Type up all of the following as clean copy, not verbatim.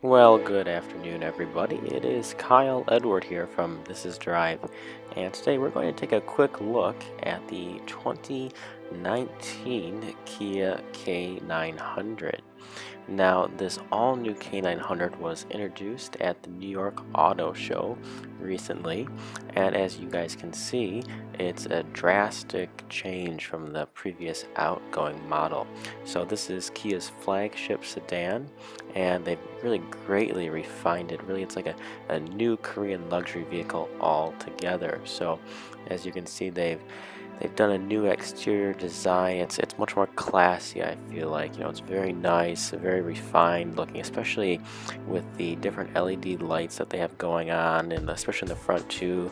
Well, good afternoon, everybody. It is Kyle Edward here from This Is Drive, and today we're going to take a quick look at the 2019 Kia K900. Now, this all-new K900 was introduced at the New York Auto Show recently, and as you guys can see, it's a drastic change from the previous outgoing model. So this is Kia's flagship sedan, and they've really greatly refined it. Really, it's like a new Korean luxury vehicle altogether. So as you can see, they've done a new exterior design. It's much more classy, I feel like. It's very nice, very refined looking, especially with the different LED lights that they have going on, and especially in the front too,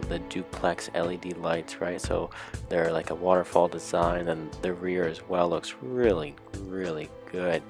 the duplex LED lights, right? So they're like a waterfall design, and the rear as well looks really, really good.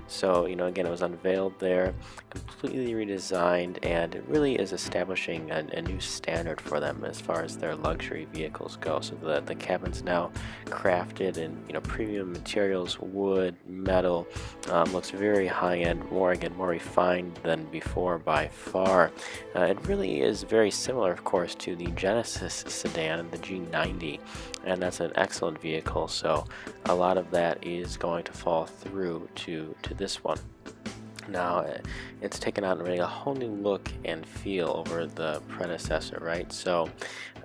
So again, it was unveiled there, completely redesigned, and it really is establishing a new standard for them as far as their luxury vehicles go. So the cabin's now crafted in premium materials, wood, metal. Looks very high-end, more refined than before by far. It really is very similar, of course, to the Genesis sedan, the G90, and that's an excellent vehicle. So a lot of that is going to fall through to this one. Now it's taken on really a whole new look and feel over the predecessor, right? So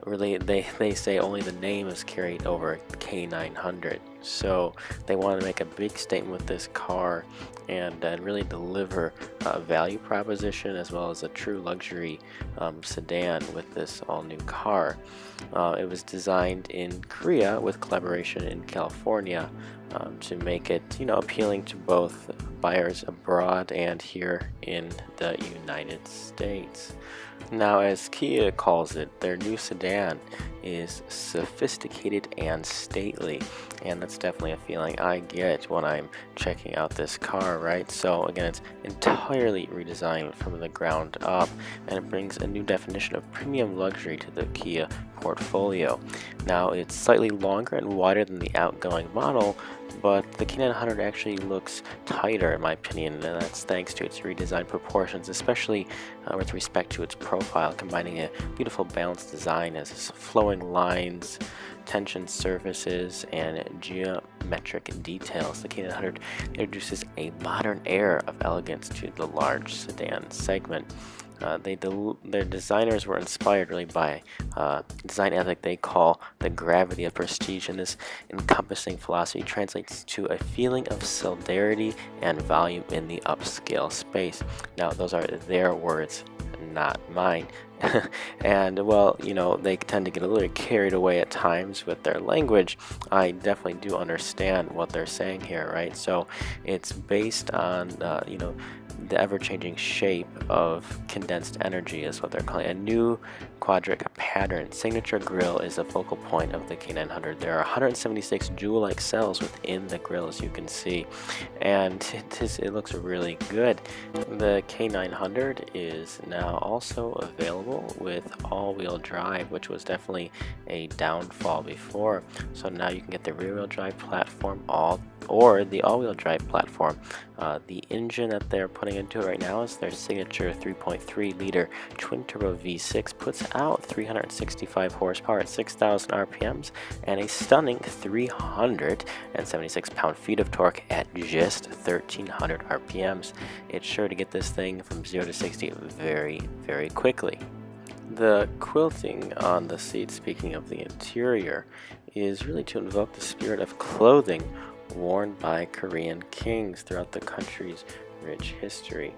really they say only the name is carried over K900. So they want to make a big statement with this car and really deliver a value proposition as well as a true luxury sedan with this all new car. It was designed in Korea with collaboration in California to make it appealing to both buyers abroad and here in the United States. Now, as Kia calls it, their new sedan is sophisticated and stately, and that's definitely a feeling I get when I'm checking out this car, right? So again, it's entirely redesigned from the ground up, and it brings a new definition of premium luxury to the Kia portfolio. Now, it's slightly longer and wider than the outgoing model, but the K900 actually looks tighter in my opinion, and that's thanks to its redesigned proportions, especially with respect to its profile, combining a beautiful balanced design as flowing lines, tension surfaces, and geometric details. The K900 introduces a modern air of elegance to the large sedan segment. Their designers were inspired really by design ethic they call the gravity of prestige, and this encompassing philosophy translates to a feeling of solidarity and volume in the upscale space. Now, those are their words, not mine. And well, they tend to get a little carried away at times with their language. I definitely do understand what they're saying here, right? So it's based on the ever-changing shape of condensed energy is what they're calling a new quadric pattern. Signature grille is a focal point of the K900. There are 176 jewel-like cells within the grille, as you can see, and it looks really good. The K900 is now also available with all-wheel drive, which was definitely a downfall before. So now you can get the rear-wheel drive platform or the all-wheel drive platform. The engine that they're putting into it right now is their signature 3.3 liter twin-turbo V6, puts out 365 horsepower at 6,000 RPMs and a stunning 376 pound-feet of torque at just 1,300 RPMs. It's sure to get this thing from 0 to 60 very, very quickly. The quilting on the seat, speaking of the interior, is really to invoke the spirit of clothing worn by Korean kings throughout the country's rich history.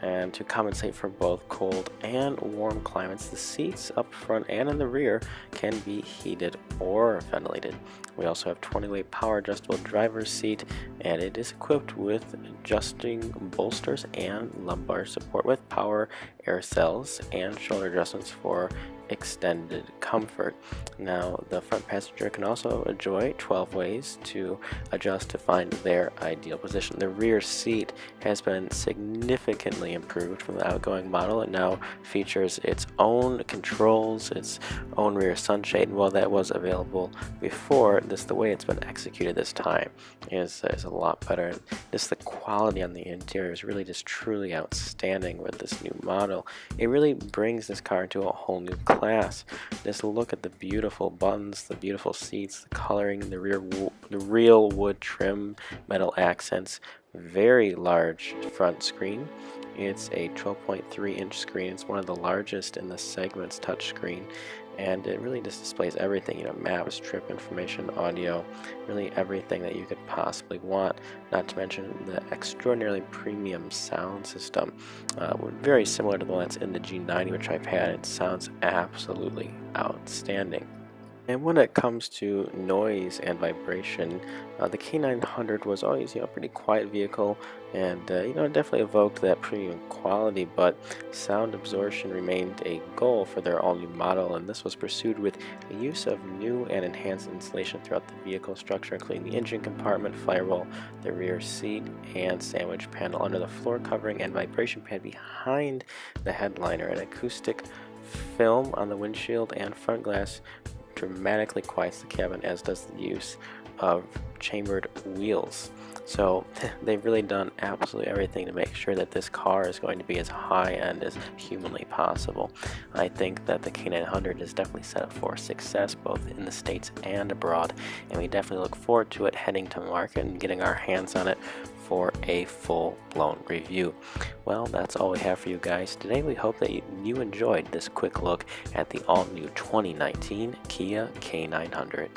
And to compensate for both cold and warm climates, the seats up front and in the rear can be heated or ventilated. We also have 20-weight power adjustable driver's seat, and it is equipped with adjusting bolsters and lumbar support with power air cells and shoulder adjustments for extended comfort. Now, the front passenger can also enjoy 12 ways to adjust to find their ideal position. The rear seat has been significantly improved from the outgoing model. It now features its own controls, its own rear sunshade, and while that was available before, the way it's been executed this time is a lot better. And just the quality on the interior is really just truly outstanding with this new model. It really brings this car into a whole new class. Just look at the beautiful buttons, the beautiful seats, the coloring, the real wood trim, metal accents, very large front screen. It's a 12.3-inch screen. It's one of the largest in the segment's touchscreen, and it really just displays everything, maps, trip information, audio, really everything that you could possibly want, not to mention the extraordinarily premium sound system, very similar to the one that's in the G90, which I've had. It sounds absolutely outstanding. And when it comes to noise and vibration, the K900 was always, a pretty quiet vehicle, and it definitely evoked that premium quality. But sound absorption remained a goal for their all-new model, and this was pursued with the use of new and enhanced insulation throughout the vehicle structure, including the engine compartment, firewall, the rear seat, and sandwich panel under the floor covering, and vibration pad behind the headliner. An acoustic film on the windshield and front glass dramatically quiets the cabin, as does the use of chambered wheels. So they've really done absolutely everything to make sure that this car is going to be as high-end as humanly possible. I think that the K900 is definitely set up for success both in the States and abroad, and we definitely look forward to it heading to market and getting our hands on it for a full-blown review. Well, that's all we have for you guys today. We hope that you enjoyed this quick look at the all-new 2019 Kia K900.